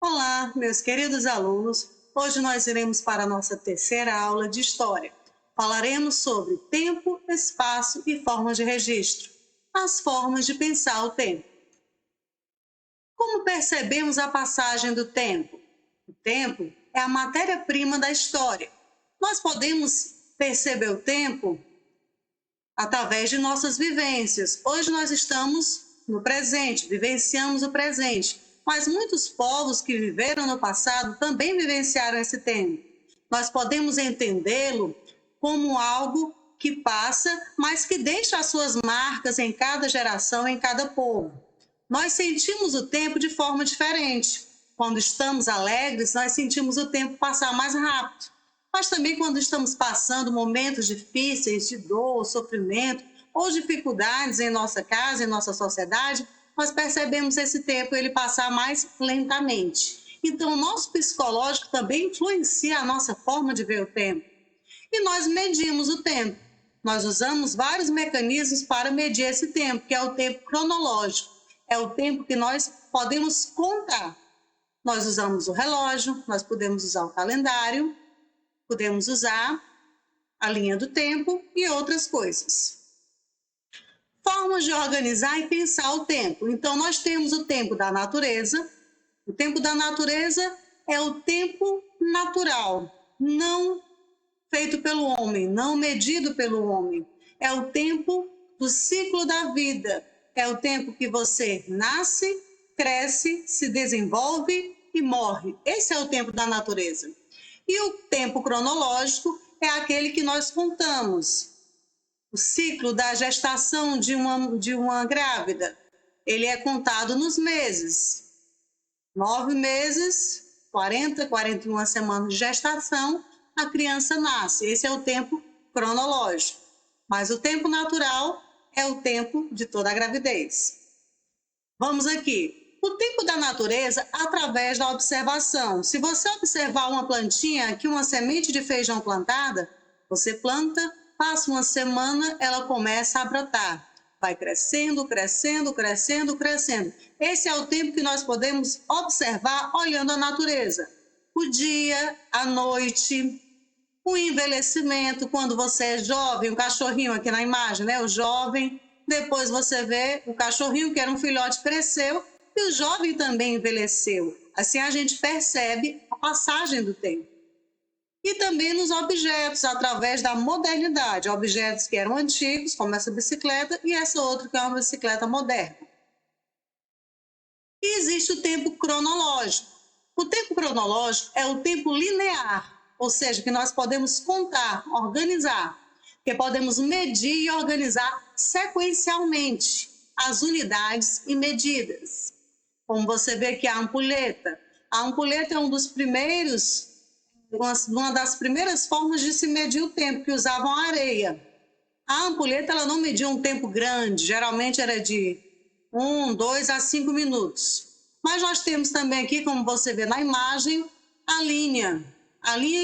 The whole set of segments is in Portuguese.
Olá, meus queridos alunos. Hoje nós iremos para a nossa terceira aula de História. Falaremos sobre tempo, espaço e formas de registro. As formas de pensar o tempo. Como percebemos a passagem do tempo? O tempo é a matéria-prima da história. Nós podemos perceber o tempo através de nossas vivências. Hoje nós estamos no presente, vivenciamos o presente. Mas muitos povos que viveram no passado também vivenciaram esse tempo. Nós podemos entendê-lo como algo que passa, mas que deixa as suas marcas em cada geração, em cada povo. Nós sentimos o tempo de forma diferente. Quando estamos alegres, nós sentimos o tempo passar mais rápido. Mas também quando estamos passando momentos difíceis de dor, sofrimento ou dificuldades em nossa casa, em nossa sociedade, nós percebemos esse tempo ele passar mais lentamente. Então, o nosso psicológico também influencia a nossa forma de ver o tempo. E nós medimos o tempo. Nós usamos vários mecanismos para medir esse tempo, que é o tempo cronológico. É o tempo que nós podemos contar. Nós usamos o relógio, nós podemos usar o calendário, podemos usar a linha do tempo e outras coisas. Formas de organizar e pensar o tempo. Então, nós temos o tempo da natureza. O tempo da natureza é o tempo natural, não feito pelo homem, não medido pelo homem. É o tempo do ciclo da vida. É o tempo que você nasce, cresce, se desenvolve e morre. Esse é o tempo da natureza. E o tempo cronológico é aquele que nós contamos. O ciclo da gestação de uma grávida, ele é contado nos meses. 9 meses, 40, 41 semanas de gestação, a criança nasce. Esse é o tempo cronológico. Mas o tempo natural é o tempo de toda a gravidez. Vamos aqui. O tempo da natureza através da observação. Se você observar uma plantinha, aqui uma semente de feijão plantada, você planta, passa uma semana, ela começa a brotar. Vai crescendo, crescendo, crescendo, crescendo. Esse é o tempo que nós podemos observar olhando a natureza. O dia, a noite, o envelhecimento, quando você é jovem, o cachorrinho aqui na imagem, né? O jovem, depois você vê o cachorrinho que era um filhote cresceu e o jovem também envelheceu. Assim a gente percebe a passagem do tempo. E também nos objetos, através da modernidade. Objetos que eram antigos, como essa bicicleta, e essa outra que é uma bicicleta moderna. E existe o tempo cronológico. O tempo cronológico é o tempo linear, ou seja, que nós podemos contar, organizar, que podemos medir e organizar sequencialmente as unidades e medidas. Como você vê aqui a ampulheta. A ampulheta é uma das primeiras formas de se medir o tempo, que usavam areia. A ampulheta ela não media um tempo grande, geralmente era de 1, 2 a 5 minutos. Mas nós temos também aqui, como você vê na imagem, a linha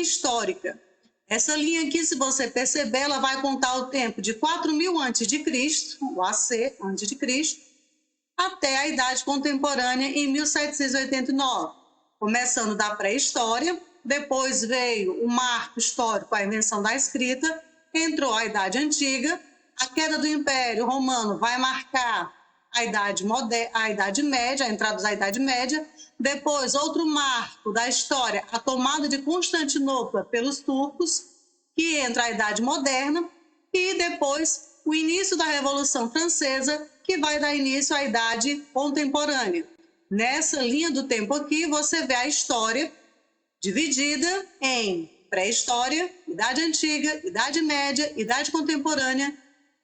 histórica. Essa linha aqui, se você perceber, ela vai contar o tempo de 4.000 a.C., o AC, antes de Cristo, até a Idade Contemporânea, em 1789. Começando da pré-história, depois veio o marco histórico, a invenção da escrita, entrou a Idade Antiga, a queda do Império Romano vai marcar a Idade Média, a entrada da Idade Média, depois outro marco da história, a tomada de Constantinopla pelos turcos, que entra a Idade Moderna, e depois o início da Revolução Francesa, que vai dar início à Idade Contemporânea. Nessa linha do tempo aqui, você vê a história dividida em pré-história, Idade Antiga, Idade Média, Idade Contemporânea,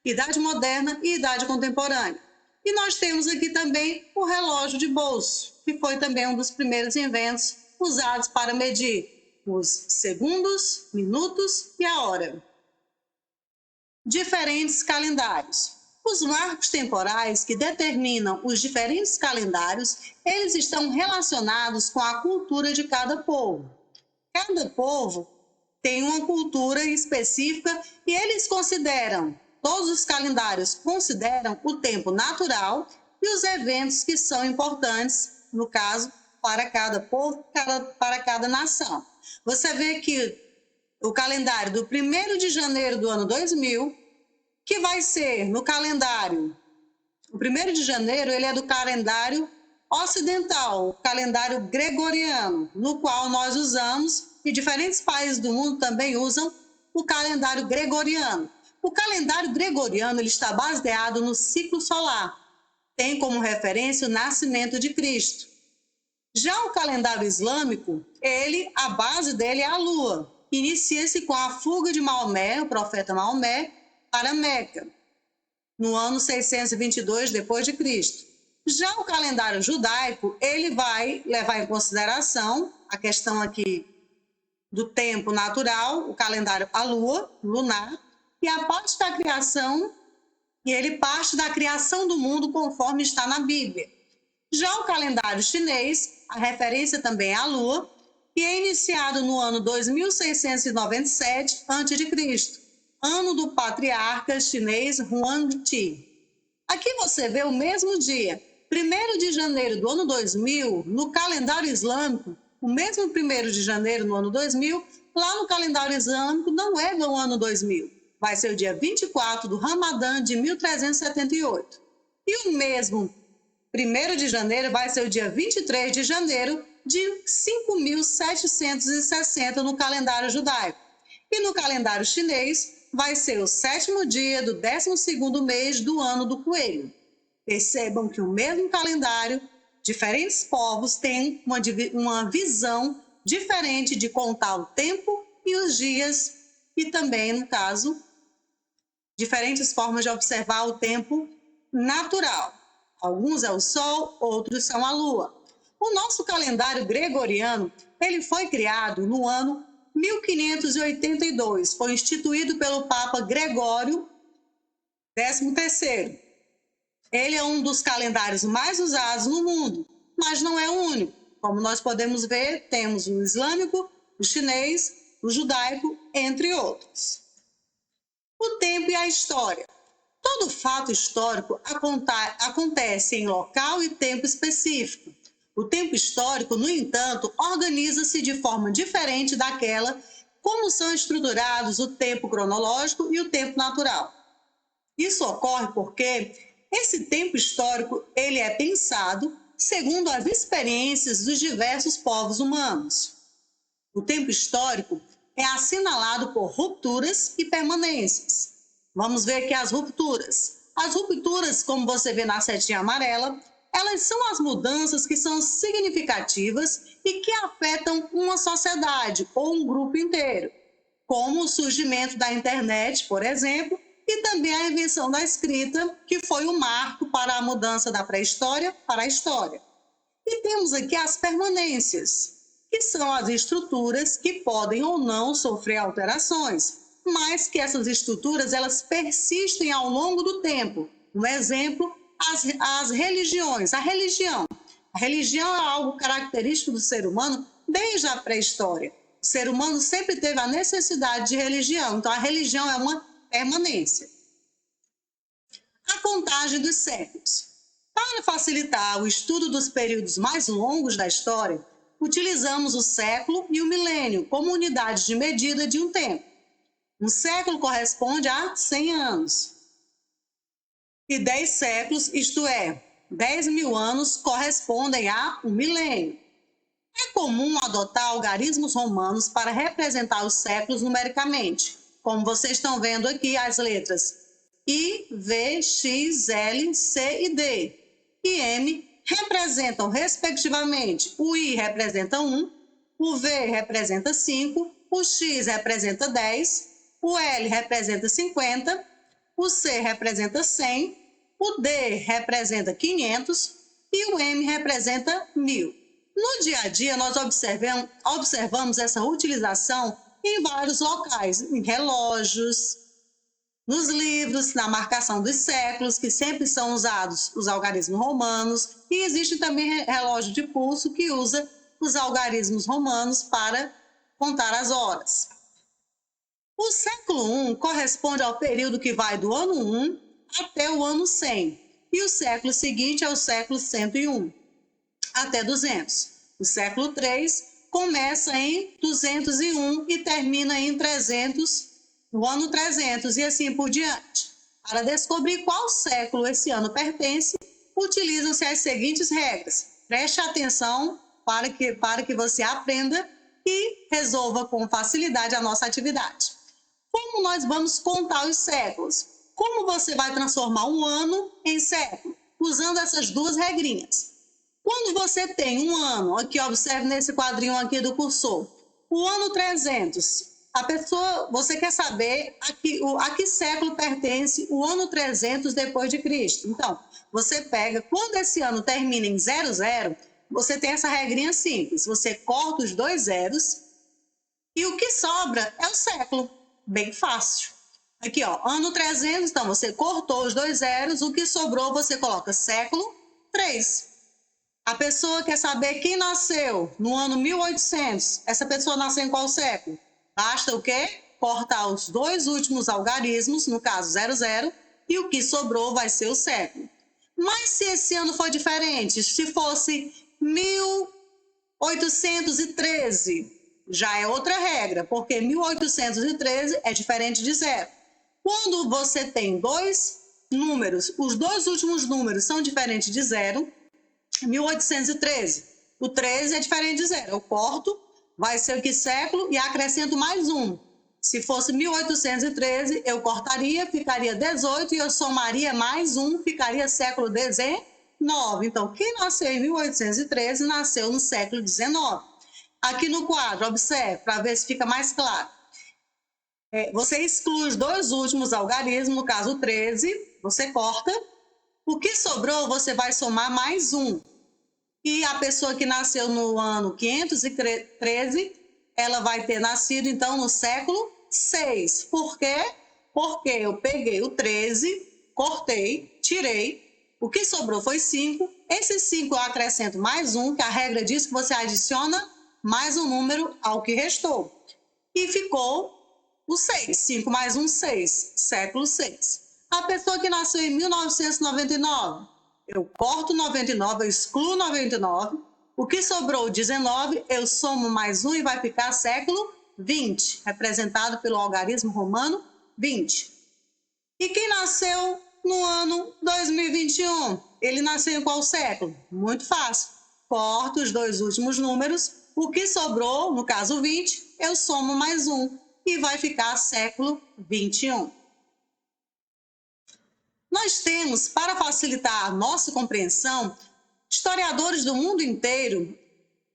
Idade Moderna e Idade Contemporânea. E nós temos aqui também o relógio de bolso, que foi também um dos primeiros inventos usados para medir os segundos, minutos e a hora. Diferentes calendários. Os marcos temporais que determinam os diferentes calendários, eles estão relacionados com a cultura de cada povo. Cada povo tem uma cultura específica e eles todos os calendários consideram o tempo natural e os eventos que são importantes, no caso, para cada povo, para cada nação. Você vê que o calendário do 1º de janeiro do ano 2000, que vai ser no calendário, o 1º de janeiro ele é do calendário ocidental, o calendário gregoriano, no qual nós usamos, e diferentes países do mundo também usam o calendário gregoriano. O calendário gregoriano ele está baseado no ciclo solar, tem como referência o nascimento de Cristo. Já o calendário islâmico, a base dele é a lua. Inicia-se com a fuga de Maomé, o profeta Maomé, para Meca, no ano 622 depois de Cristo. Já o calendário judaico, ele vai levar em consideração a questão aqui do tempo natural, o calendário a lua, lunar, e a parte da criação, e ele parte da criação do mundo conforme está na Bíblia. Já o calendário chinês, a referência também é a lua, e é iniciado no ano 2697 a.C., ano do patriarca chinês Huangdi. Aqui você vê o mesmo dia, 1º de janeiro do ano 2000, no calendário islâmico, o mesmo 1º de janeiro no ano 2000, lá no calendário islâmico não é do ano 2000, vai ser o dia 24 do Ramadã de 1378. E o mesmo 1º de janeiro vai ser o dia 23 de janeiro de 5.760 no calendário judaico. E no calendário chinês vai ser o 7º dia do 12º mês do ano do coelho. Percebam que o mesmo calendário, diferentes povos têm uma visão diferente de contar o tempo e os dias, e também, no caso, diferentes formas de observar o tempo natural. Alguns é o sol, outros são a lua. O nosso calendário gregoriano, ele foi criado no ano 1582, foi instituído pelo Papa Gregório XIII. Ele é um dos calendários mais usados no mundo, mas não é o único. Como nós podemos ver, temos o islâmico, o chinês, o judaico, entre outros. O tempo e a história. Todo fato histórico acontece em local e tempo específico. O tempo histórico, no entanto, organiza-se de forma diferente daquela como são estruturados o tempo cronológico e o tempo natural. Isso ocorre porque esse tempo histórico ele é pensado segundo as experiências dos diversos povos humanos. O tempo histórico é assinalado por rupturas e permanências. Vamos ver aqui as rupturas. As rupturas, como você vê na setinha amarela, elas são as mudanças que são significativas e que afetam uma sociedade ou um grupo inteiro, como o surgimento da internet, por exemplo, e também a invenção da escrita, que foi um marco para a mudança da pré-história para a história. E temos aqui as permanências, que são as estruturas que podem ou não sofrer alterações, mas que essas estruturas elas persistem ao longo do tempo. Um exemplo, as religiões. A religião é algo característico do ser humano desde a pré-história. O ser humano sempre teve a necessidade de religião, então a religião é uma permanência. A contagem dos séculos. Para facilitar o estudo dos períodos mais longos da história, utilizamos o século e o milênio como unidades de medida de um tempo. Um século corresponde a 100 anos. E 10 séculos, isto é, 10.000 anos, correspondem a um milênio. É comum adotar algarismos romanos para representar os séculos numericamente, como vocês estão vendo aqui as letras I, V, X, L, C e D. E M representam, respectivamente, o I representa 1, o V representa 5, o X representa 10, o L representa 50, o C representa 100, o D representa 500 e o M representa 1000. No dia a dia, nós observamos essa utilização em vários locais, em relógios, nos livros, na marcação dos séculos, que sempre são usados os algarismos romanos, e existe também relógio de pulso que usa os algarismos romanos para contar as horas. O século I corresponde ao período que vai do ano 1 até o ano 100, e o século seguinte é o século 101, até 200. O século 3 começa em 201 e termina em 300, no ano 300 e assim por diante. Para descobrir qual século esse ano pertence, utilizam-se as seguintes regras. Preste atenção para que você aprenda e resolva com facilidade a nossa atividade. Como nós vamos contar os séculos? Como você vai transformar um ano em século? Usando essas duas regrinhas. Quando você tem um ano, aqui observe nesse quadrinho aqui do cursor, o ano 300, você quer saber a que século pertence o ano 300 depois de Cristo. Então, você pega, quando esse ano termina em 00, você tem essa regrinha simples, você corta os 2 zeros e o que sobra é o século, bem fácil. Aqui, ó, ano 300, então você cortou os 2 zeros, o que sobrou você coloca século 3. A pessoa quer saber quem nasceu no ano 1800. Essa pessoa nasceu em qual século? Basta o quê? Cortar os 2 últimos algarismos, no caso 00, e o que sobrou vai ser o século. Mas se esse ano for diferente, se fosse 1813, já é outra regra, porque 1813 é diferente de 0. Quando você tem 2 números, os 2 últimos números são diferentes de 0, 1813. O 13 é diferente de 0. Eu corto, vai ser o que século e acrescento mais 1. Se fosse 1813, eu cortaria, ficaria 18 e eu somaria mais 1, ficaria século 19. Então, quem nasceu em 1813 nasceu no século 19. Aqui no quadro, observe, para ver se fica mais claro. Você exclui os 2 últimos algarismos, no caso 13, você corta. O que sobrou, você vai somar mais 1. E a pessoa que nasceu no ano 513, ela vai ter nascido, então, no século 6. Por quê? Porque eu peguei o 13, cortei, tirei, o que sobrou foi 5. Esse 5 eu acrescento mais 1, que a regra diz que você adiciona mais um número ao que restou. E ficou o 6. 5 mais 1, 6. Século 6. A pessoa que nasceu em 1999, eu corto 99, eu excluo 99. O que sobrou, 19, eu somo mais 1 e vai ficar século 20, representado pelo algarismo romano 20. E quem nasceu no ano 2021? Ele nasceu em qual século? Muito fácil. Corto os 2 últimos números. O que sobrou, no caso 20, eu somo mais 1 e vai ficar século 21. Nós temos, para facilitar a nossa compreensão, historiadores do mundo inteiro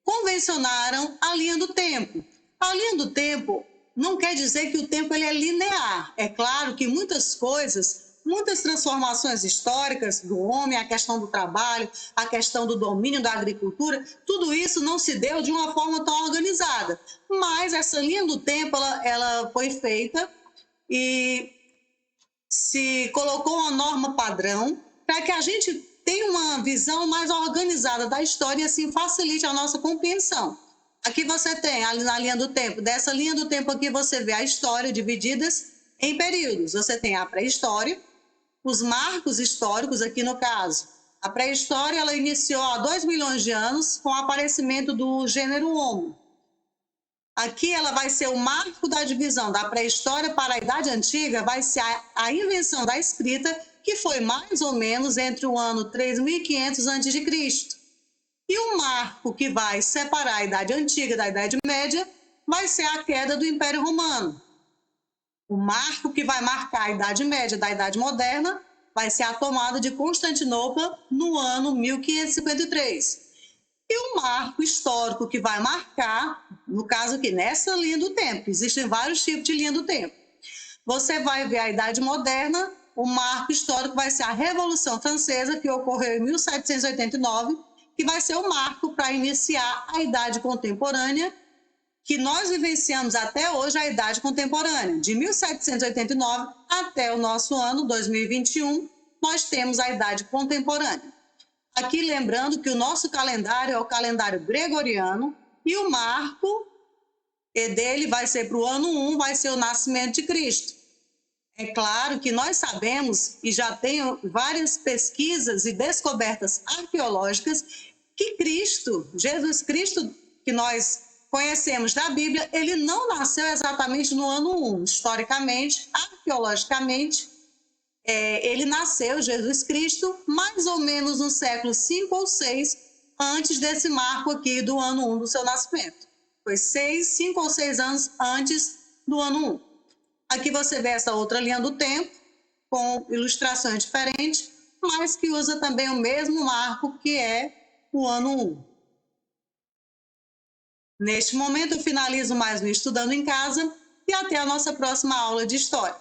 convencionaram a linha do tempo. A linha do tempo não quer dizer que o tempo ele é linear. É claro que muitas coisas, muitas transformações históricas do homem, a questão do trabalho, a questão do domínio da agricultura, tudo isso não se deu de uma forma tão organizada. Mas essa linha do tempo ela foi feita e se colocou uma norma padrão para que a gente tenha uma visão mais organizada da história e assim facilite a nossa compreensão. Aqui você tem na linha do tempo, dessa linha do tempo aqui você vê a história divididas em períodos. Você tem a pré-história, os marcos históricos aqui no caso. A pré-história ela iniciou há 2 milhões de anos com o aparecimento do gênero Homo. Aqui ela vai ser o marco da divisão da pré-história para a Idade Antiga, vai ser a invenção da escrita, que foi mais ou menos entre o ano 3500 a.C. E o marco que vai separar a Idade Antiga da Idade Média vai ser a queda do Império Romano. O marco que vai marcar a Idade Média da Idade Moderna vai ser a tomada de Constantinopla no ano 1553. E o marco histórico que vai marcar, no caso aqui, nessa linha do tempo, existem vários tipos de linha do tempo. Você vai ver a Idade Moderna, o marco histórico vai ser a Revolução Francesa, que ocorreu em 1789, que vai ser o marco para iniciar a Idade Contemporânea, que nós vivenciamos até hoje a Idade Contemporânea. De 1789 até o nosso ano, 2021, nós temos a Idade Contemporânea. Aqui lembrando que o nosso calendário é o calendário gregoriano e o marco dele vai ser para o ano 1, vai ser o nascimento de Cristo. É claro que nós sabemos, e já tem várias pesquisas e descobertas arqueológicas, que Cristo, Jesus Cristo, que nós conhecemos da Bíblia, ele não nasceu exatamente no ano 1. Historicamente, arqueologicamente, ele nasceu, Jesus Cristo, mais ou menos no século 5 ou 6, antes desse marco aqui do ano 1 do seu nascimento. Foi 5 ou 6 anos antes do ano 1. Aqui você vê essa outra linha do tempo, com ilustrações diferentes, mas que usa também o mesmo marco, que é o ano 1. Neste momento, eu finalizo mais um Estudando em Casa e até a nossa próxima aula de História.